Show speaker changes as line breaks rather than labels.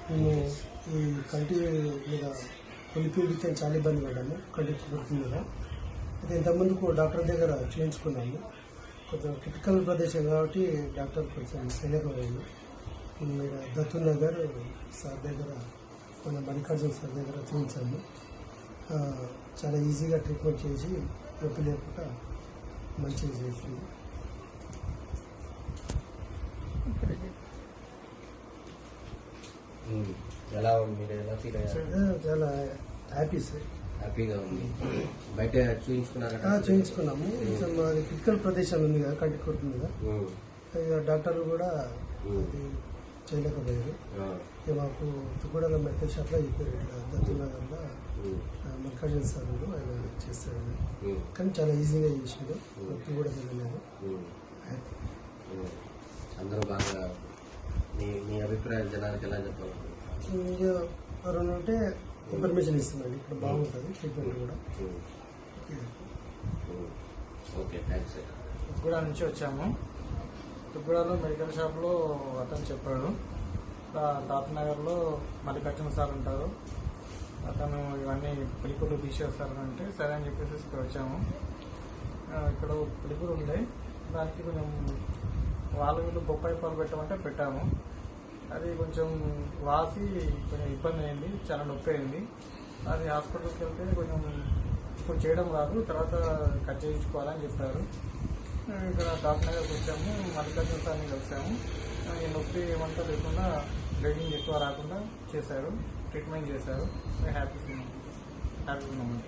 మేము ఈ కంటి మీద కొలిపి చాలా ఇబ్బంది పడ్డాము, కంటి పుడుతుంది కదా. అయితే ఇంతకుముందుకు డాక్టర్ దగ్గర చేయించుకున్నాము. కొంచెం క్రిటికల్ ప్రదేశం కాబట్టి డాక్టర్ కొంచెం సైలెంట్ దత్తు నగర్ సార్ దగ్గర, మన మల్లికార్జున సార్ దగ్గర చూపించాము. చాలా ఈజీగా ట్రీట్మెంట్ చేసి నొప్పి లేకుండా మంచిగా చేసింది.
ఎలా ఉంది, మీరు ఎలా ఫీల్ అయ్యారు?
చాలా హ్యాపీ సార్,
హ్యాపీగా ఉంది. బయట చూపించుకున్నారా?
చేయించుకున్నాము. అది క్రిటికల్ ప్రదేశాలు ఉంది కదా, కంటి కొడుతుంది కదా. ఇక డాక్టర్లు కూడా అది చేయలేకపోయారు. మాకు తుగ్గూడలో మెడికల్ షాప్లో చెప్పారు, ఇట్లా దత్తునగర్లో మల్లికార్జున సార్ ఆయన చేస్తారని. కానీ చాలా ఈజీగా చేసిండు, నొప్పి కూడా తెలియలేదు.
అందరూ బాగా మీ అభిప్రాయం జనానికి ఎలా చెప్పాలి?
ఎవరైనా ఉంటే ఇన్ఫర్మేషన్ ఇస్తున్నాండి, ఇక్కడ బాగుంటుంది ట్రీట్మెంట్ కూడా.
Okay, thanks.
తుగ్గూడ నుంచి వచ్చాము. తుగ్గూడలో మెడికల్ షాప్లో అతను చెప్పాడు, తాతనగర్లో మల్లికార్జున సార్ ఉంటారు, అతను ఇవన్నీ పులికూరు తీసేస్తారంటే సరే అని చెప్పేసి ఇక్కడ వచ్చాము. ఇక్కడ పులికూరు ఉంది, దానికి కొంచెం వీళ్ళు బొప్పాయి పాలు పెట్టమంటే పెట్టాము. అది కొంచెం వాసి కొంచెం ఇబ్బంది అయింది, చాలా నొప్పి అయింది. అది హాస్పిటల్కి వెళ్తే కొంచెం ఇప్పుడు చేయడం రాదు, తర్వాత కట్ చేయించుకోవాలని చెప్పారు. ఇక్కడ తాతనగర్కి వచ్చాము, మల్లికార్జున సార్ని కలిసాము. ఈ నొప్పి ఏమంతా లేకుండా, బ్లీడింగ్ ఎక్కువ రాకుండా చేశారు, ట్రీట్మెంట్ చేశారు. హ్యాపీగా ఉన్నాము.